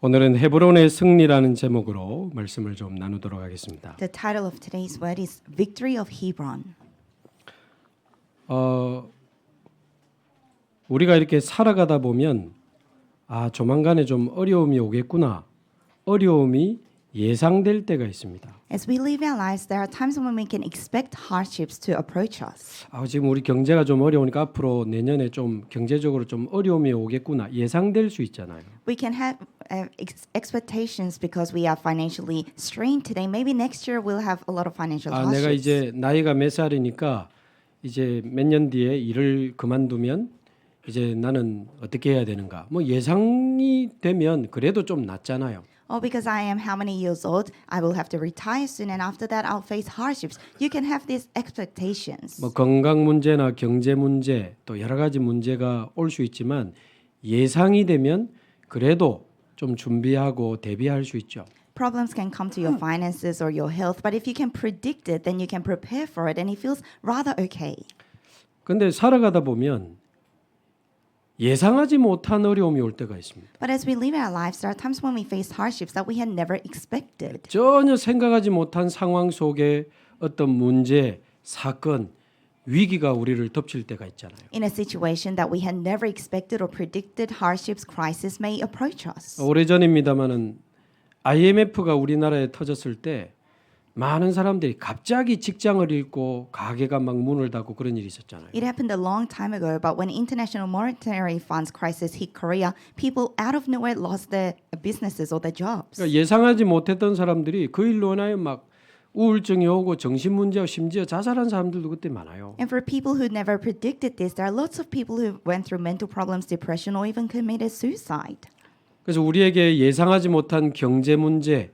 오늘은 헤브론의 승리라는 제목으로 말씀을 좀 나누도록 하겠습니다. The title of today's word is Victory of Hebron. 우리가 이렇게 살아가다 보면 조만간에 좀 어려움이 오겠구나. 어려움이 예상될 때가 있습니다. As we live our lives, there are times when we can expect hardships to approach us. 지금 우리 경제가 좀 어려우니까 앞으로 내년에 좀 경제적으로 좀 어려움이 오겠구나. 예상될 수 있잖아요. We can have expectations because we are financially strained today. Maybe next year we'll have a lot of financial 내가 hardships. 이제 나이가 몇 살이니까 이제 몇 년 뒤에 일을 그만두면 이제 나는 어떻게 해야 되는가? 뭐 예상이 되면 그래도 좀 낫잖아요. Because I am how many years old, I will have to retire soon, and after that, I'll face hardships. You can have these expectations. 뭐 건강 문제나 경제 문제 또 여러 가지 문제가 올 수 있지만 예상이 되면 그래도 좀 준비하고 대비할 수 있죠. Problems can come to your finances or your health, but if you can predict it, then you can prepare for it, and it feels rather okay. 근데 살아가다 보면 예상하지 못한 어려움이 올 때가 있습니다. But as we live our lives, there are times when we face hardships that we had never expected. 전혀 생각하지 못한 상황 속에 어떤 문제, 사건, 위기가 우리를 덮칠 때가 있잖아요. In a situation that we had never expected or predicted, hardships, crisis may approach us. 오래전입니다마는 IMF가 우리나라에 터졌을 때 많은 사람들이 갑자기 직장을 잃고 가게가 막 문을 닫고 그런 일이 있었잖아요. It happened a long time ago, but when International Monetary Fund's crisis hit Korea, people out of nowhere lost their businesses or their jobs. 그러니까 예상하지 못했던 사람들이 그 일로 인하여 막 우울증이 오고 정신 문제와 심지어 자살한 사람들도 그때 많아요. And for people who never predicted this, there are lots of people who went through mental problems, depression, or even committed suicide. 그래서 우리에게 예상하지 못한 경제 문제,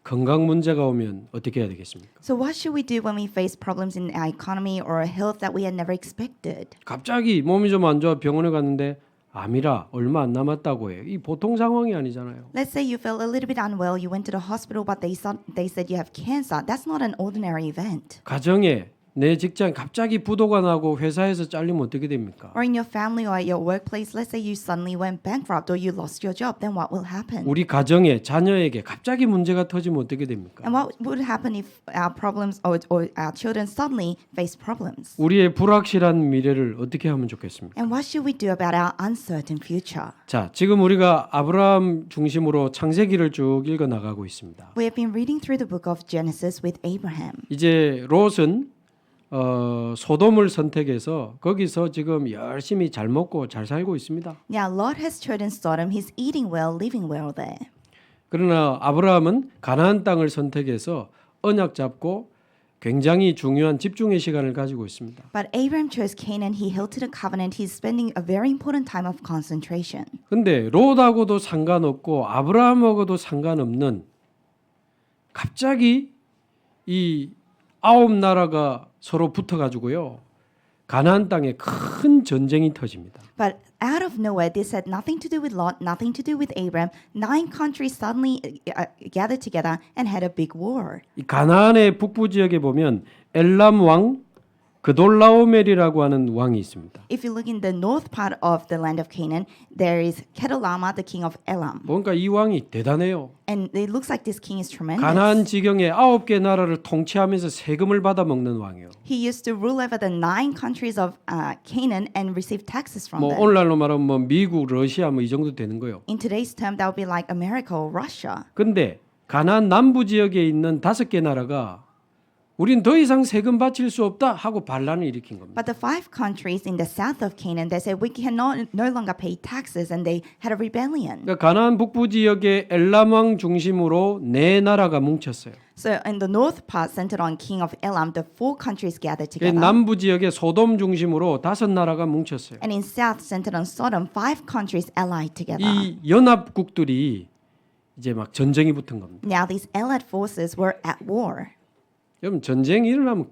건강 문제가 오면 어떻게 해야 되겠습니까? So what should we do when we face problems in our economy or health that we had never expected? 갑자기 몸이 좀 안 좋아 병원에 갔는데 암이라 얼마 안 남았다고 해요. 이 보통 상황이 아니잖아요. Let's say you felt a little bit unwell, you went to the hospital, but they said you have cancer. That's not an ordinary event. 가정에 내 직장 갑자기 부도가 나고 회사에서 잘리면 어떻게 됩니까? Or in your family or at your workplace, let's say you suddenly went bankrupt or you lost your job, then what will happen? 우리 가정에 자녀에게 갑자기 문제가 터지면 어떻게 됩니까? And what would happen if our problems or our children suddenly face problems? 우리의 불확실한 미래를 어떻게 하면 좋겠습니까? And what should we do about our uncertain future? 자, 지금 우리가 아브라함 중심으로 창세기를 쭉 읽어 나가고 있습니다. We have been reading through the book of Genesis with Abraham. 이제 롯은 소돔을 선택해서 거기서 지금 열심히 잘 먹고 잘 살고 있습니다. Now Lot has chosen Sodom. He's eating well, living well there. 그러나 아브라함은 가나안 땅을 선택해서 언약 잡고 굉장히 중요한 집중의 시간을 가지고 있습니다. But Abraham chose Canaan. He held to the covenant. He's spending a very important time of concentration. 근데 롯하고도 상관없고 아브라함하고도 상관없는 갑자기 이 9나라가 서로 붙어가지고요. 가나안 땅에 큰 전쟁이 터집니다. But out of nowhere, this had nothing to do with Lot, nothing to do with Abraham. 9 countries suddenly gathered together and had a big war. 이 가나안의 북부 지역에 보면 엘람 왕 그돌라오멜이라고 하는 왕이 있습니다. If you look in the north part of the land of Canaan, there is Kedorlaomer, the king of Elam. 뭔가 이 왕이 대단해요. And it looks like this king is tremendous. 가나안 지경의 9개 나라를 통치하면서 세금을 받아 먹는 왕이에요. He used to rule over the 9 countries of Canaan and receive taxes from 뭐 them. 오늘날로 말하면 뭐 미국, 러시아 뭐 이 정도 되는 거예요. In today's term, that would be like America or Russia. 근데 가나안 남부 지역에 있는 5개 나라가 우린 더 이상 세금 바칠 수 없다 하고 반란을 일으킨 겁니다. But the 5 countries in the south of Canaan, they said we cannot no longer pay taxes, and they had a rebellion. 그러니까 가나안 북부 지역의 엘람 왕 중심으로 네 나라가 뭉쳤어요. So in the north part, centered on king of Elam, the 4 countries gathered 그 together. 남부 지역의 소돔 중심으로 5나라가 뭉쳤어요. And in south, centered on Sodom, 5 countries allied together. 이 연합국들이 이제 막 전쟁이 붙은 겁니다. Now these allied forces were at war. 여러분 전쟁이 일어나면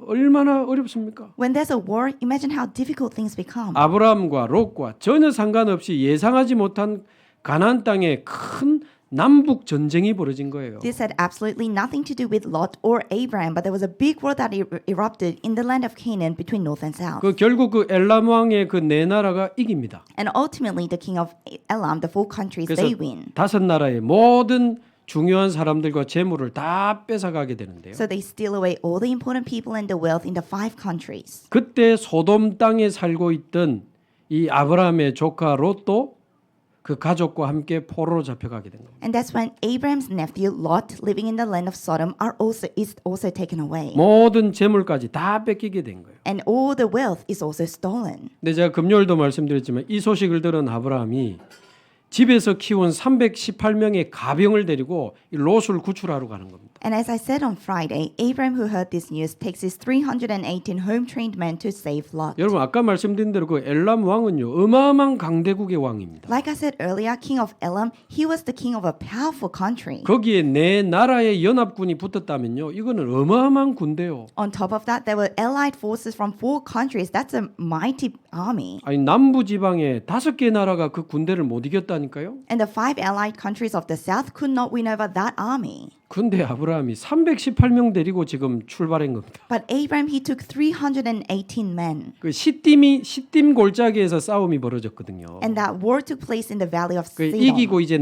얼마나 어렵습니까? When there's a war, imagine how difficult things become. 아브라함과 롯과 전혀 상관없이 예상하지 못한 가나안 땅에 큰 남북 전쟁이 벌어진 거예요. This had absolutely nothing to do with Lot or Abraham, but there was a big war that erupted in the land of Canaan between north and south. 그 결국 그 엘람 왕의 그 네 나라가 이깁니다. And ultimately, the king of Elam, the four countries, 그래서 they win. 다섯 나라의 모든 중요한 사람들과 재물을 다 뺏어가게 되는데요. So they steal away all the important people and the wealth in the 5 countries. 그때 소돔 땅에 살고 있던 이 아브라함의 조카 롯도 그 가족과 함께 포로로 잡혀가게 된 겁니다. And that's when Abraham's nephew Lot, living in the land of Sodom, is also taken away. 모든 재물까지 다 뺏기게 된 거예요. And all the wealth is also stolen. 근데 제가 금요일도 말씀드렸지만 이 소식을 들은 아브라함이 집에서 키운 318명의 가병을 데리고 이 롯을 구출하러 가는 겁니다. And as I said on Friday, Abraham, who heard this news, takes his 318 home-trained men to save Lot. 여러분 아까 말씀드린 대로 그 엘람 왕은요 어마어마한 강대국의 왕입니다. Like I said earlier, King of Elam, he was the king of a powerful country. 거기에 네 나라의 연합군이 붙었다면요 이거는 어마어마한 군대요. On top of that, there were allied forces from 4 countries. That's a mighty army. 아니 남부 지방에 5개 나라가 그 군대를 못 이겼다니까요. And the 5 allied countries of the south could not win over that army. 근데 아브라함이 318명 데리고 지금 출발한 겁니다. But Abraham, he took 318 men. 그 시딤 골짜기에서 싸움이 벌어졌거든요. And that war took place in the valley of 그 Sidon. 이기고 이제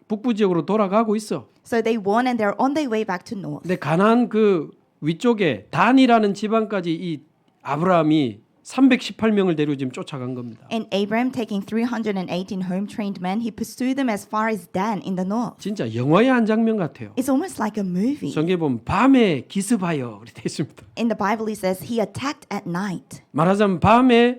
북부 지역으로 돌아가고 있어. So they won and they're on their way back to north. 근데 가나안 그 위쪽에 단이라는 지방까지 이 아브라함이 318명을 데리고 지금 쫓아간 겁니다. And Abraham, taking 318 home-trained men, he pursued them as far as Dan in the north. 진짜 영화의 한 장면 같아요. It's almost like a movie. 성경에 보면 밤에 기습하여 이렇게 돼 있습니다. In the Bible, it says he attacked at night. 말하자면 밤에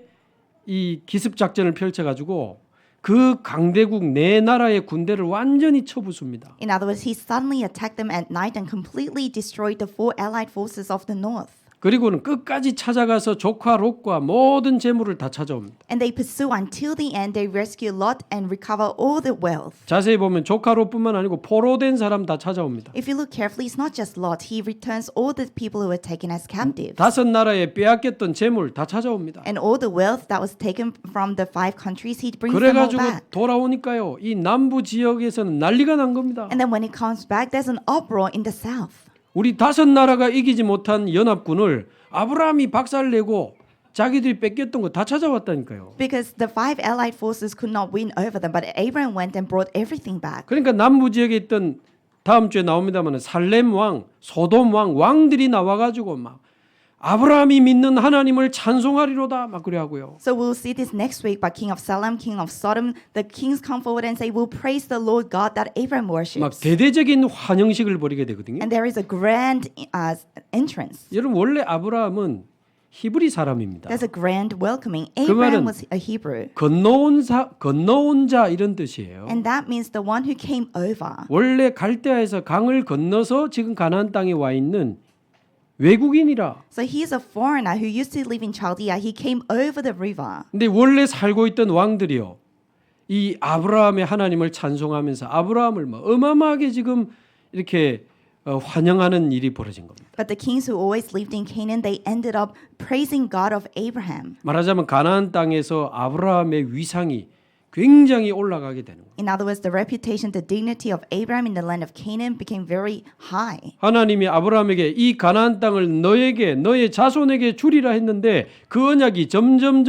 이 기습 작전을 펼쳐가지고 그 강대국 네 나라의 군대를 완전히 쳐부숩니다. In other words, he suddenly attacked them at night and completely destroyed the 4 allied forces of the north. 그리고는 끝까지 찾아가서 조카 롯과 모든 재물을 다 찾아옵니다. And they pursue until the end. They rescue Lot and recover all the wealth. 자세히 보면 조카 롯뿐만 아니고 포로된 사람 다 찾아옵니다. If you look carefully, it's not just Lot. He returns all the people who were taken as captives. 5 나라에 빼앗겼던 재물 다 찾아옵니다. And all the wealth that was taken from the 5 countries, he brings them all 그래가지고 back. 돌아오니까요. 이 남부 지역에서는 난리가 난 겁니다. And then when he comes back, there's an uproar in the south. 우리 5 나라가 이기지 못한 연합군을 아브라함이 박살내고 자기들이 뺏겼던 거 다 찾아왔다니까요. Because the 5 allied forces could not win over them, but Abraham went and brought everything back. 그러니까 남부 지역에 있던 다음 주에 나옵니다만 살렘 왕, 소돔 왕들이 나와가지고 막 아브라함이 믿는 하나님을 찬송하리로다 막 그래 하고요. So we'll see this next week. But King of Salem, King of Sodom, the kings come forward and say, "We'll praise the Lord God that Abraham 막 worships." 대대적인 환영식을 벌이게 되거든요. And there is a grand entrance. 여러분 원래 아브라함은 히브리 사람입니다. There's a grand welcoming. 말은 Abraham was a Hebrew, 건너온 자 이런 뜻이에요. and that means the one who came over. 원래 갈대아에서 강을 건너서 지금 가나안 땅에 와 있는 외국인이라. So he is a foreigner who used to live in Chaldea. He came over the river. 근데 원래 살고 있던 왕들이요. 이 아브라함의 하나님을 찬송하면서 아브라함을 막 어마어마하게 지금 이렇게 환영하는 일이 벌어진 겁니다. But the kings who always lived in Canaan, they ended up praising God of Abraham. 말하자면 가나안 땅에서 아브라함의 위상이 굉장히 올라가게 되는 거예요. In other words, the reputation, the dignity of Abraham in the land of Canaan became very high. 하나님이 아브라함에게 이 가나안 땅을 너에게 너의 자손에게 주리라 했는데 그 언약이 점점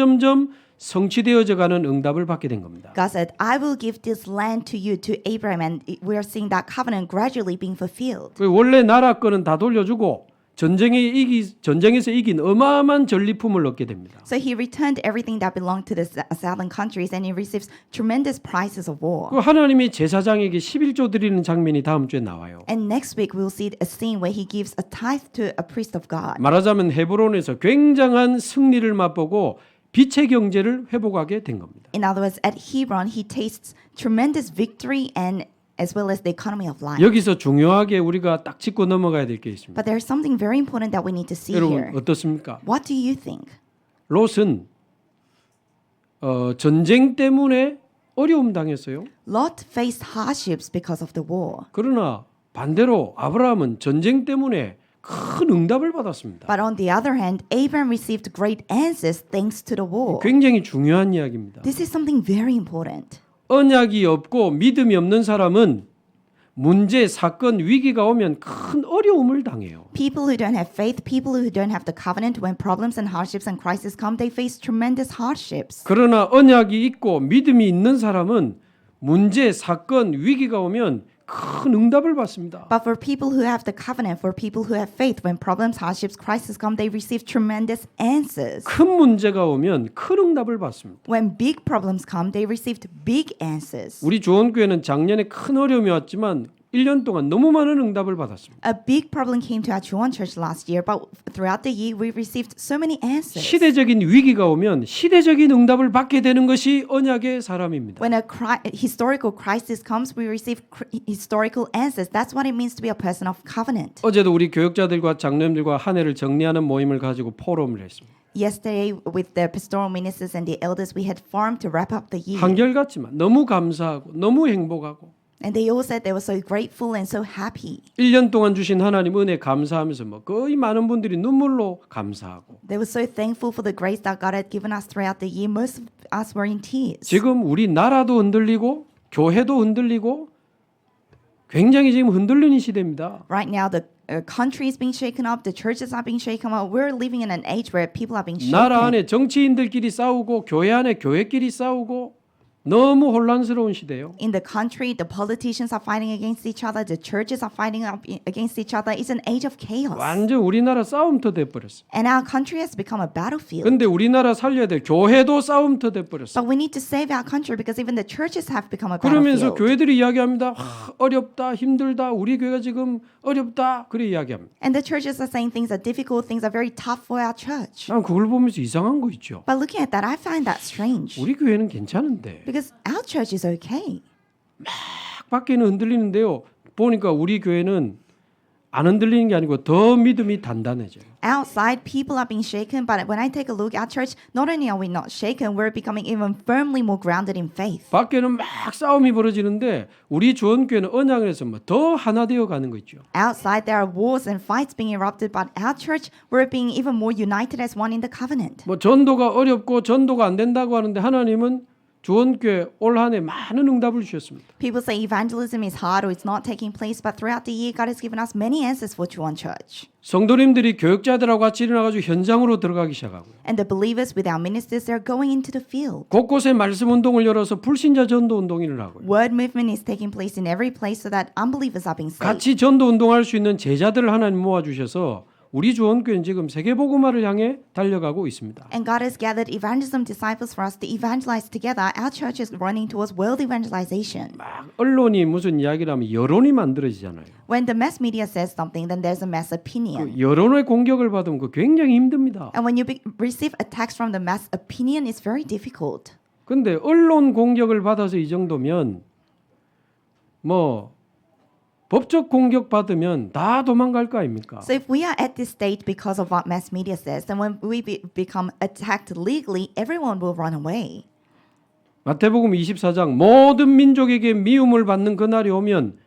성취되어져 가는 응답을 받게 된 겁니다. God said, "I will give this land to you, to Abraham," and we are seeing that covenant gradually being fulfilled. 원래 나라 거는 다 돌려주고 전쟁에서 이긴 어마어마한 전리품을 얻게 됩니다. So he returned everything that belonged to the southern countries, and he receives tremendous prizes of war. 그 하나님이 제사장에게 11조 드리는 장면이 다음 주에 나와요. And next week we'll see a scene where he gives a tithe to a priest of God. 말하자면 헤브론에서 굉장한 승리를 맛보고 빛의 경제를 회복하게 된 겁니다. In other words, at Hebron he tastes tremendous victory and as well as the economy of life. 여기서 중요하게 우리가 딱 짚고 넘어가야 될 게 있습니다. But there's something very important that we need to see 여러분 here. 어떻습니까? What do you think? 롯은 전쟁 때문에 어려움 당했어요. Lot faced hardships because of the war. 그러나 반대로 아브라함은 전쟁 때문에 큰 응답을 받았습니다. But on the other hand, Abraham received great answers thanks to the war. 굉장히 중요한 이야기입니다. This is something very important. 언약이 없고 믿음이 없는 사람은 문제, 사건, 위기가 오면 큰 어려움을 당해요. People who don't have faith, people who don't have the covenant, when problems and hardships and crises come, they face tremendous hardships. 그러나 언약이 있고 믿음이 있는 사람은 문제, 사건, 위기가 오면 큰 응답을 받습니다. But for people who have the covenant, for people who have faith, when problems, hardships, crises come, they receive tremendous answers. 큰 문제가 오면 큰 응답을 받습니다. When big problems come, they received big answers. 우리 조원교회는 작년에 큰 어려움이 왔지만 1년 동안 너무 많은 응답을 받았습니다. A big problem came to our Chuan church last year, but throughout the year we received so many answers. 시대적인 위기가 오면 시대적인 응답을 받게 되는 것이 언약의 사람입니다. When a historical crisis comes, we receive historical answers. That's what it means to be a person of covenant. 어제도 우리 교육자들과 장로님들과 한 해를 정리하는 모임을 가지고 포럼을 했습니다. Yesterday, with the pastoral ministers and the elders, we had formed to wrap up the year. 한결같지만 너무 감사하고 너무 행복하고 And they all said they were so grateful and so happy. 1년 동안 주신 하나님 은혜 감사하면서 뭐 거의 많은 분들이 눈물로 감사하고 They were so thankful for the grace that God had given us throughout the year. Most of us were in tears. 지금 우리 나라도 흔들리고 교회도 흔들리고 굉장히 지금 흔들리는 시대입니다. Right now, the country is being shaken up. The churches are being shaken up. We're living in an age where people are being 나라 shaken. 안에 정치인들끼리 싸우고 교회 안에 교회끼리 싸우고 너무 혼란스러운 시대예요. In the country, the politicians are fighting against each other. The churches are fighting against each other. It's an age of chaos. 완전 우리나라 싸움터 돼버렸어. And our country has become a battlefield. 근데 우리나라 살려야 될 교회도 싸움터 돼버렸어. But we need to save our country because even the churches have become a 그러면서 battlefield. 교회들이 이야기합니다. 어렵다, 힘들다, 우리 교회가 지금 어렵다. 그래 이야기합니다. And the churches are saying things are difficult, things are very tough for our church. 난 그걸 보면서 이상한 거 있죠. But looking at that, I find that strange. 우리 교회는 괜찮은데 Because our church is okay. 밖에는 흔들리는데요. 보니까 우리 교회는 안 흔들리는 게 아니고 더 믿음이 단단해져요. Outside, people are being shaken, but when I take a look, our church, not only are we not shaken, we're becoming even firmly more grounded in faith. 밖에는 막 싸움이 벌어지는데 우리 주원교회는 언약에서 뭐 더 하나 되어 가는 거 있죠. Outside, there are wars and fights being erupted, but our church, we're being even more united as one in the covenant. 뭐 전도가 어렵고 전도가 안 된다고 하는데 하나님은 주원교회 올 한 해 많은 응답을 주셨습니다. People say evangelism is hard or it's not taking place, but throughout the year, God has given us many answers for Chuan Church. 성도님들이 교육자들하고 같이 일어나가지고 현장으로 들어가기 시작하고요. And the believers with our ministers, they're going into the field. 곳곳에 말씀 운동을 열어서 불신자 전도 운동을 하고요. Word movement is taking place in every place so that unbelievers are being saved. 같이 전도 운동할 수 있는 제자들을 하나님 모아주셔서 우리 주원교회는 지금 세계복음화를 향해 달려가고 있습니다. And God has gathered evangelism disciples for us to evangelize together. Our church is running towards world evangelization. 막 언론이 무슨 이야기를 하면 여론이 만들어지잖아요. When the mass media says something, then there's a mass opinion. 그 여론의 공격을 받으면 그 굉장히 힘듭니다. And when you receive attacks from the mass opinion, it's very difficult. 근데 언론 공격을 받아서 이 정도면 뭐 법적 공격 받으면 다 도망갈 거 아닙니까? So if we are at this state because of what mass media says, then when we become attacked legally, everyone will run away. 마태복음 24장 모든 민족에게 미움을 받는 그날이 오면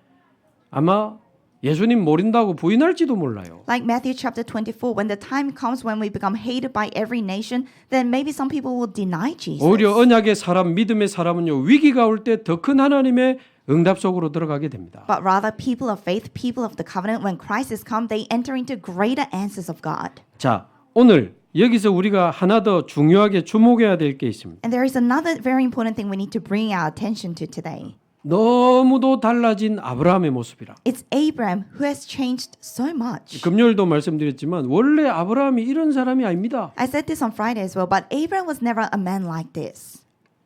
아마 예수님 모른다고 부인할지도 몰라요. Like Matthew chapter 24, when the time comes when we become hated by every nation, then maybe some people will deny Jesus. 오히려 언약의 사람, 믿음의 사람은요 위기가 올 때 더 큰 하나님의 응답 속으로 들어가게 됩니다. But rather, people of faith, people of the covenant, when crises come, they enter into greater answers of God. 자, 오늘 여기서 우리가 하나 더 중요하게 주목해야 될 게 있습니다. And there is another very important thing we need to bring our attention to today. 너무도 달라진 아브라함의 모습이라. It's Abraham who has changed so much. 금요일도 말씀드렸지만 원래 아브라함이 이런 사람이 아닙니다. I said this on Friday as well, but Abraham was never a man like this.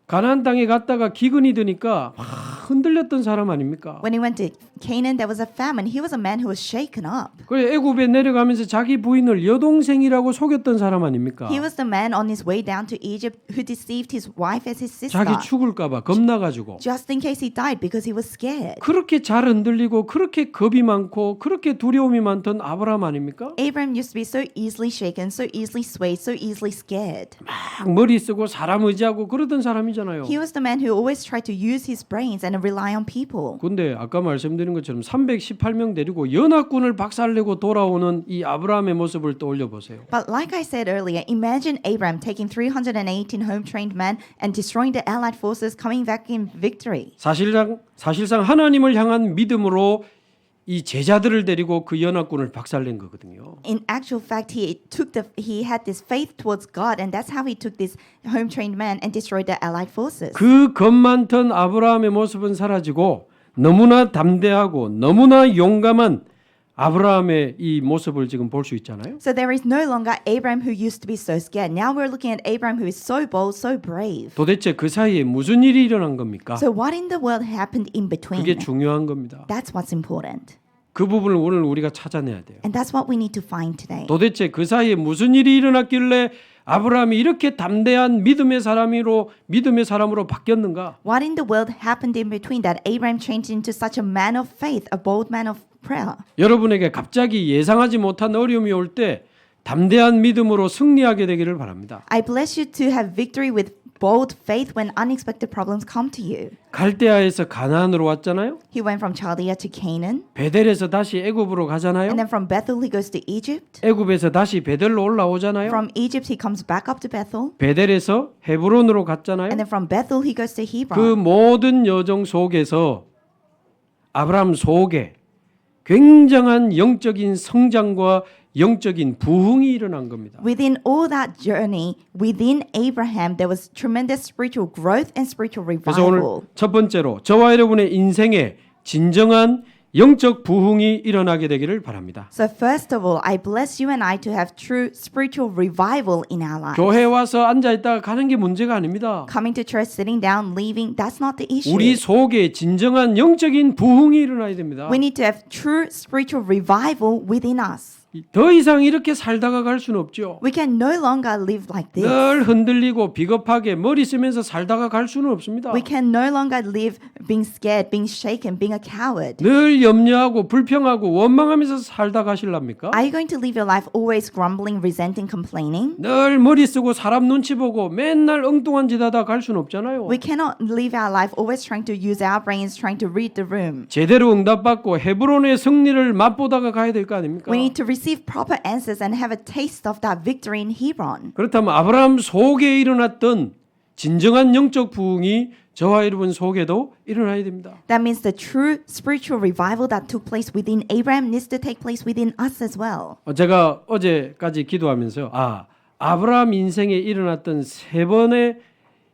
가나안 땅에 갔다가 기근이 드니까 막 흔들렸던 사람 아닙니까? When he went to Canaan, there was a famine. He was a man who was shaken up. 그래 애굽에 내려가면서 자기 부인을 여동생이라고 속였던 사람 아닙니까? He was the man on his way down to Egypt who deceived his wife as his sister. 자기 죽을까봐 겁나가지고 Just in case he died because he was scared. 그렇게 잘 흔들리고 그렇게 겁이 많고 그렇게 두려움이 많던 아브라함 아닙니까? Abraham used to be so easily shaken, so easily swayed, so easily scared. 막 머리 쓰고 사람 의지하고 그러던 사람이잖아요. 하잖아요. He was the man who always tried to use his brains and rely on people. 근데 아까 말씀드린 것처럼 318명 데리고 연합군을 박살내고 돌아오는 이 아브라함의 모습을 떠올려 보세요. But like I said earlier, imagine Abraham taking 318 home-trained men and destroying the Allied forces, coming back in victory. 사실상 하나님을 향한 믿음으로 이 제자들을 데리고 그 연합군을 박살낸 거거든요. In actual fact, he had this faith towards God, and that's how he took this home-trained men and destroyed the Allied forces. 그 겁 많던 아브라함의 모습은 사라지고 너무나 담대하고 너무나 용감한 아브라함의 이 모습을 지금 볼 수 있잖아요. So there is no longer Abraham who used to be so scared. Now we're looking at Abraham who is so bold, so brave. 도대체 그 사이에 무슨 일이 일어난 겁니까? So what in the world happened in between? 그게 중요한 겁니다. That's what's important. 그 부분을 오늘 우리가 찾아내야 돼요. And that's what we need to find today. 도대체 그 사이에 무슨 일이 일어났길래 아브라함이 이렇게 담대한 믿음의 사람으로 바뀌었는가? What in the world happened in between that Abraham changed into such a man of faith, a bold man of prayer? 여러분에게 갑자기 예상하지 못한 어려움이 올 때 담대한 믿음으로 승리하게 되기를 바랍니다. I bless you to have victory with bold faith when unexpected problems come to you. 갈대아에서 가나안으로 왔잖아요. He went from Chaldea to Canaan, 베델에서 다시 애굽으로 가잖아요. and then from Bethel he goes to Egypt. 애굽에서 다시 베델로 올라오잖아요. From Egypt he comes back up to Bethel, 베델에서 헤브론으로 갔잖아요. and then from Bethel he goes to 그 Hebron. 모든 여정 속에서 아브라함 속에 굉장한 영적인 성장과 영적인 부흥이 일어난 겁니다. Within all that journey, within Abraham, there was tremendous spiritual growth and spiritual 그래서 오늘 revival. 첫 번째로 저와 여러분의 인생에 진정한 영적 부흥이 일어나게 되기를 바랍니다. So first of all, I bless you and I to have true spiritual revival in our lives. 교회 와서 앉아 있다가 가는 게 문제가 아닙니다. Coming to church, sitting down, leaving, that's not the issue. 우리 속에 진정한 영적인 부흥이 일어나야 됩니다. We need to have true spiritual revival within us. 더 이상 이렇게 살다가 갈 수는 없죠. We can no longer live like this. 늘 흔들리고 비겁하게 머리 쓰면서 살다가 갈 수는 없습니다. We can no longer live being scared, being shaken, being a coward. 늘 염려하고 불평하고 원망하면서 살다 가실랍니까? Are you going to live your life always grumbling, resenting, complaining? 늘 머리 쓰고 사람 눈치 보고 맨날 엉뚱한 짓 하다 갈 수는 없잖아요. We cannot live our life always trying to use our brains, trying to read the room. 제대로 응답받고 헤브론의 승리를 맛보다가 가야 될 거 아닙니까? We need to receive proper answers and have a taste of that victory in Hebron. 그렇다면 아브라함 속에 일어났던 진정한 영적 부흥이 저와 여러분 속에도 일어나야 됩니다. That means the true spiritual revival that took place within Abraham needs to take place within us as well. 제가 어제까지 기도하면서 아브라함 인생에 일어났던 세 번의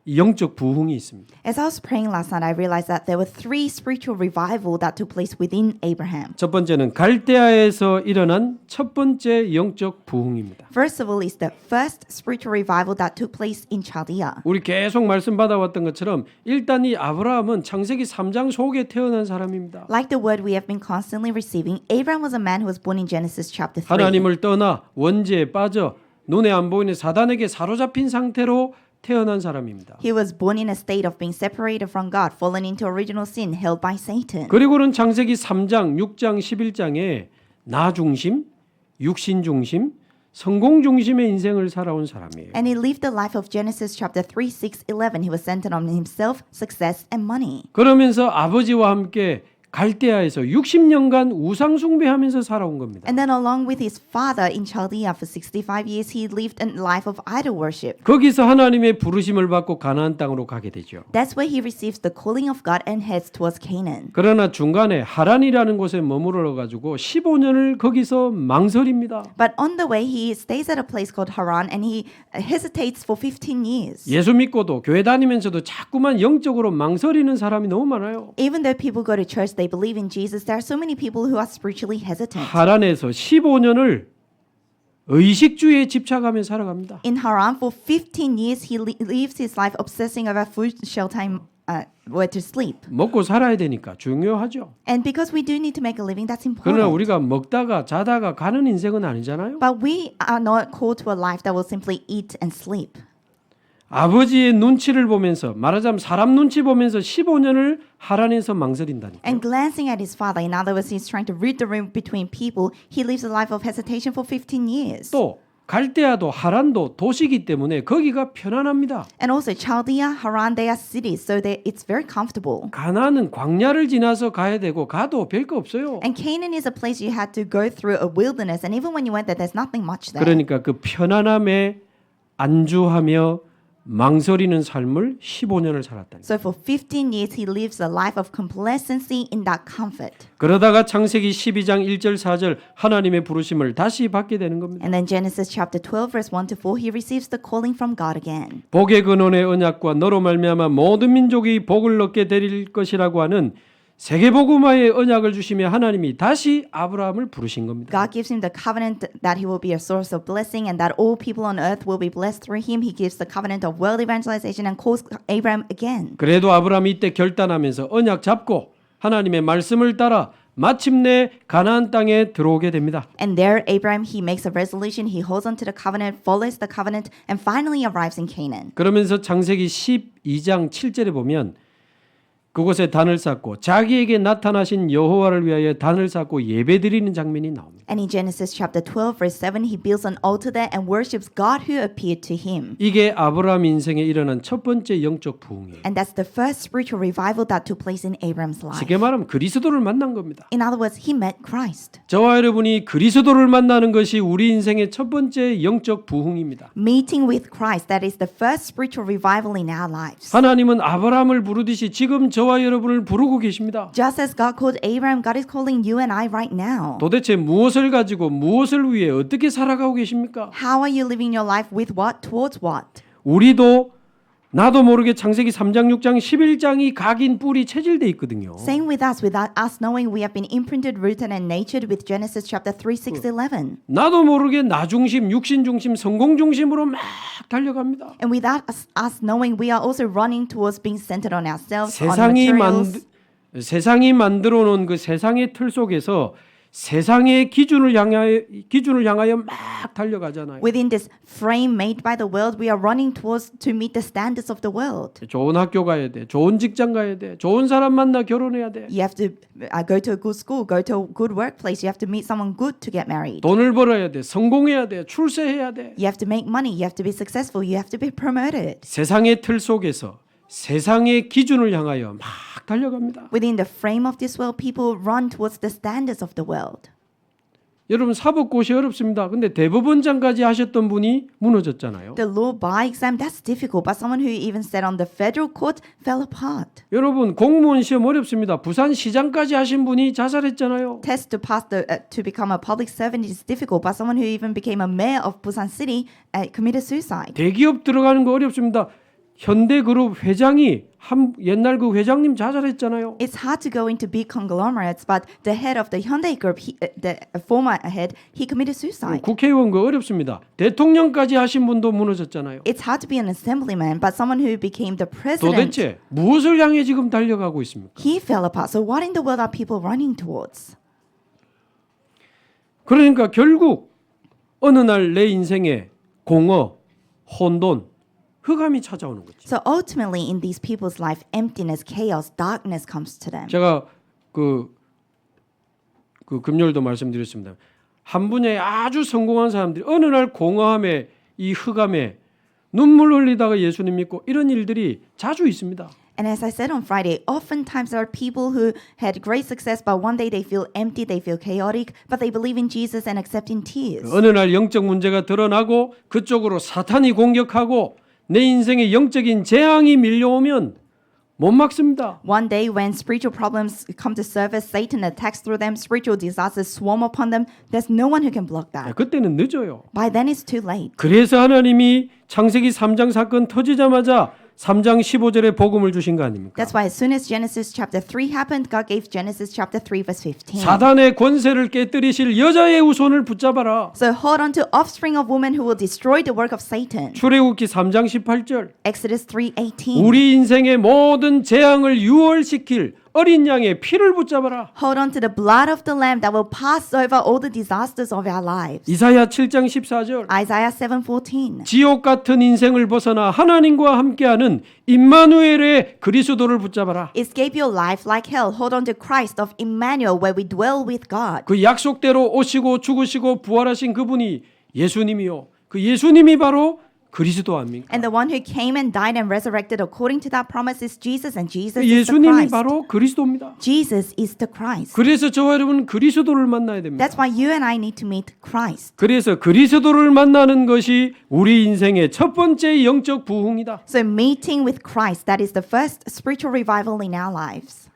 영적 부흥이 있습니다. As I was praying last night, I realized that there were three spiritual revival that took place within Abraham. 첫 번째는 갈대아에서 일어난 첫 번째 영적 부흥입니다. First of all is the first spiritual revival that took place in Chaldea. 우리 계속 말씀 받아왔던 것처럼 일단 이 아브라함은 창세기 3장 속에 태어난 사람입니다. Like the word we have been constantly receiving, Abraham was a man who was born in Genesis chapter 3. 하나님을 떠나 원죄에 빠져 눈에 안 보이는 사단에게 사로잡힌 상태로 태어난 사람입니다. He was born in a state of being separated from God, fallen into original sin, held by Satan. 그리고는 창세기 3장, 6장, 11장에 나 중심, 육신 중심, 성공 중심의 인생을 살아온 사람이에요. And he lived the life of Genesis chapter 3, 6, 11. He was centered on himself, success, and money. 그러면서 아버지와 함께 갈대아에서 60년간 우상 숭배하면서 살아온 겁니다. And then along with his father in Chaldea for 65 years, he lived a life of idol worship. 거기서 하나님의 부르심을 받고 가나안 땅으로 가게 되죠. That's where he receives the calling of God and heads towards Canaan. 그러나 중간에 하란이라는 곳에 머무러 가지고 15년을 거기서 망설입니다. But on the way, he stays at a place called Haran and he hesitates for 15 years. 예수 믿고도 교회 다니면서도 자꾸만 영적으로 망설이는 사람이 너무 많아요. Even though people go to church, they believe in Jesus, there are so many people who are spiritually hesitant. 하란에서 15년을 의식주의에 집착하며 살아갑니다. In Haran, for 15 years, he lives his life obsessing over food, shelter, and where to sleep. 먹고 살아야 되니까 중요하죠. And because we do need to make a living, that's 그러나 important. 우리가 먹다가 자다가 가는 인생은 아니잖아요. But we are not called to a life that will simply eat and sleep. 아버지의 눈치를 보면서 말하자면 사람 눈치 보면서 15년을 하란에서 망설인다니까. And glancing at his father, in other words, he's trying to read the room between people. He lives a life of hesitation for 15 years. 또 갈대아도 하란도 도시이기 때문에 거기가 편안합니다. And also Chaldea, Haran, they are cities, so it's very comfortable. 가나안은 광야를 지나서 가야 되고 가도 별거 없어요. And Canaan is a place you had to go through a wilderness, and even when you went there, there's nothing much there. 그러니까 그 편안함에 안주하며 망설이는 삶을 15년을 살았다. So for 15 years, he lives a life of complacency in that comfort. 그러다가 창세기 12장 1절 4절 하나님의 부르심을 다시 받게 되는 겁니다. And then Genesis chapter 12, verse 1 to 4, he receives the calling from God again. 복의 근원의 언약과 너로 말미암아 모든 민족이 복을 얻게 될 것이라고 하는 세계복음화의 언약을 주시며 하나님이 다시 아브라함을 부르신 겁니다. God gives him the covenant that he will be a source of blessing and that all people on earth will be blessed through him. He gives the covenant of world evangelization and calls Abraham again. 그래도 아브라함이 이때 결단하면서 언약 잡고 하나님의 말씀을 따라 마침내 가나안 땅에 들어오게 됩니다. And there Abraham, he makes a resolution, he holds on to the covenant, follows the covenant, and finally arrives in Canaan. 그러면서 창세기 12장 7절에 보면 그곳에 단을 쌓고 자기에게 나타나신 여호와를 위하여 단을 쌓고 예배드리는 장면이 나옵니다. And in Genesis chapter 12, verse 7, he builds an altar there and worships God who appeared to him. 이게 아브라함 인생에 일어난 첫 번째 영적 부흥이에요. And that's the first spiritual revival that took place in Abraham's life. 쉽게 말하면 그리스도를 만난 겁니다. In other words, he met Christ. 저와 여러분이 그리스도를 만나는 것이 우리 인생의 첫 번째 영적 부흥입니다. Meeting with Christ, that is the first spiritual revival in our lives. 하나님은 아브라함을 부르듯이 지금 저와 여러분을 부르고 계십니다. Just as God called Abraham, God is calling you and I right now. 도대체 무엇을 가지고 무엇을 위해 어떻게 살아가고 계십니까? How are you living your life with what? Towards what? 우리도 나도 모르게 창세기 3장 6장 11장이 각인 뿌리 체질돼 있거든요. Same with us, without us knowing we have been imprinted, rooted, and natured with Genesis chapter 3, 6, 11. 나도 모르게 나 중심, 육신 중심, 성공 중심으로 막 달려갑니다. And without us knowing, we are also running towards being centered on ourselves, on materials. 세상이 만들어 놓은 그 세상의 틀 속에서 세상의 기준을 향하여 막 달려가잖아요. Within this frame made by the world, we are running towards to meet the standards of the world. 좋은 학교 가야 돼, 좋은 직장 가야 돼, 좋은 사람 만나 결혼해야 돼. You have to go to a good school, go to a good workplace. You have to meet someone good to get married. 돈을 벌어야 돼, 성공해야 돼, 출세해야 돼. You have to make money. You have to be successful. You have to be promoted. 세상의 틀 속에서 세상의 기준을 향하여 막 달려갑니다. Within the frame of this world, people run towards the standards of the world. 여러분 사법고시 어렵습니다. 근데 대법원장까지 하셨던 분이 무너졌잖아요. The law bar exam, that's difficult, but someone who even sat on the federal court fell apart. 여러분 공무원 시험 어렵습니다. 부산시장까지 하신 분이 자살했잖아요. Test to pass to become a public servant is difficult, but someone who even became a mayor of Busan City committed suicide. 대기업 들어가는 거 어렵습니다. 현대그룹 회장이 옛날 그 회장님 자살했잖아요. It's hard to go into big conglomerates, but the head of the Hyundai Group, the former head, he committed suicide. 국회의원 거 어렵습니다. 대통령까지 하신 분도 무너졌잖아요. It's hard to be an assemblyman, but someone who became the president, 도대체 무엇을 향해 지금 달려가고 있습니까? he fell apart. So what in the world are people running towards? 그러니까 결국 어느 날 내 인생에 공허, 혼돈, 흑암이 찾아오는 거죠. So ultimately, in these people's life, emptiness, chaos, darkness comes to them. 제가 그 금요일도 말씀드렸습니다. 한 분야에 아주 성공한 사람들이 어느 날 공허함에 이 흑암에 눈물 흘리다가 예수님 믿고 이런 일들이 자주 있습니다. And as I said on Friday, oftentimes there are people who had great success, but one day they feel empty, they feel chaotic, but they believe in Jesus and accept in tears. 어느 날 영적 문제가 드러나고 그쪽으로 사탄이 공격하고 내 인생에 영적인 재앙이 밀려오면 못 막습니다. One day when spiritual problems come to surface, Satan attacks through them, spiritual disasters swarm upon them, there's no one who can block that. 그때는 늦어요. By then it's too late. 그래서 하나님이 창세기 3장 사건 터지자마자 3장 15절에 복음을 주신 거 아닙니까? That's why as soon as Genesis chapter 3 happened, God gave Genesis chapter 3 verse 15. 사단의 권세를 깨뜨리실 여자의 후손을 붙잡아라. So hold on to offspring of woman who will destroy the work of Satan. 출애굽기 3장 18절. Exodus 3:18. 우리 인생의 모든 재앙을 유월시킬 어린 양의 피를 붙잡아라. Hold on to the blood of the lamb that will pass over all the disasters of our lives. 이사야 7장 14절. Isaiah 7:14. 지옥 같은 인생을 벗어나 하나님과 함께하는 임마누엘의 그리스도를 붙잡아라. Escape your life like hell. Hold on to Christ of Emmanuel where we dwell with God. 그 약속대로 오시고 죽으시고 부활하신 그분이 예수님이요 그 예수님이 바로 그리스도 아닙니까? And the one who came and died and resurrected according to that promise is Jesus, and Jesus 그 is the 예수님이 Christ. 바로 그리스도입니다. Jesus is the Christ. 그래서 저와 여러분 그리스도를 만나야 됩니다. That's why you and I need to meet Christ. 그래서 그리스도를 만나는 것이 우리 인생의 첫 번째 영적 부흥이다. So meeting with Christ, that is the first spiritual revival in our lives.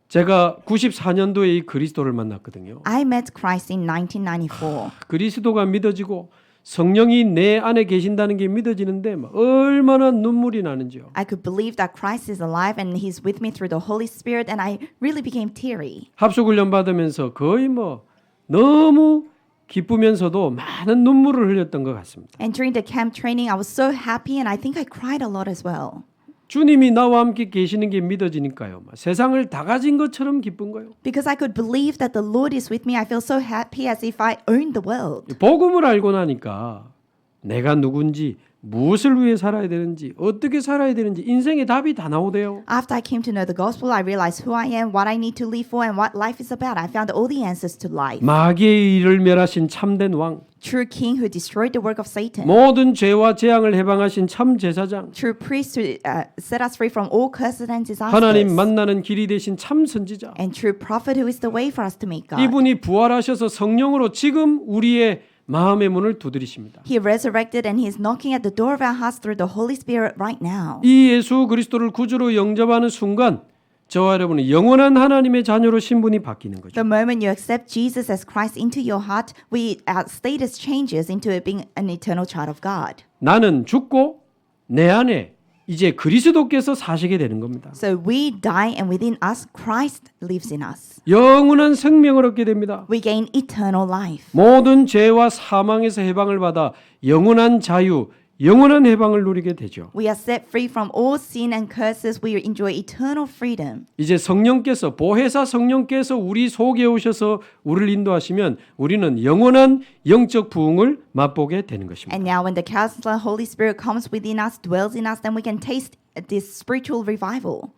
제가 94년도에 이 그리스도를 만났거든요. I met Christ in 1994. 그리스도가 믿어지고 성령이 내 안에 계신다는 게 믿어지는데 얼마나 눈물이 나는지요. I could believe that Christ is alive and He's with me through the Holy Spirit, and I really became teary. 합숙 훈련 받으면서 거의 너무 기쁘면서도 많은 눈물을 흘렸던 것 같습니다. And during the camp training, I was so happy, and I think I cried a lot as well. 주님이 나와 함께 계시는 게 믿어지니까요. 세상을 다 가진 것처럼 기쁜 거예요. Because I could believe that the Lord is with me, I feel so happy as if I owned the world. 복음을 알고 나니까 내가 누군지 무엇을 위해 살아야 되는지 어떻게 살아야 되는지 인생의 답이 다 나오대요. After I came to know the gospel, I realized who I am, what I need to live for, and what life is about. I found all the answers to life. 마귀의 일을 멸하신 참된 왕, True King who destroyed the work of Satan. 모든 죄와 재앙을 해방하신 참 제사장, True Priest who set us free from all curses and 하나님 disasters. 만나는 길이 되신 참 선지자. And true prophet who is the way for us to meet God. 이분이 부활하셔서 성령으로 지금 우리의 마음의 문을 두드리십니다. He resurrected and He is knocking at the door of our hearts through the Holy Spirit right now. 이 예수 그리스도를 구주로 영접하는 순간 저와 여러분은 영원한 하나님의 자녀로 신분이 바뀌는 거죠. The moment you accept Jesus as Christ into your heart, our status changes into being an eternal child of God. 나는 죽고 내 안에 이제 그리스도께서 사시게 되는 겁니다. So we die, and within us, Christ lives in us. 영원한 생명을 얻게 됩니다. We gain eternal life. 모든 죄와 사망에서 해방을 받아 영원한 자유, 영원한 해방을 누리게 되죠. We are set free from all sin and curses. We enjoy eternal freedom. 이제 성령께서 보혜사 성령께서 우리 속에 오셔서 우리를 인도하시면 우리는 영원한 영적 부흥을 맛보게 되는 것입니다. And now when the Counselor Holy Spirit comes within us, dwells in us, then we can taste this spiritual revival.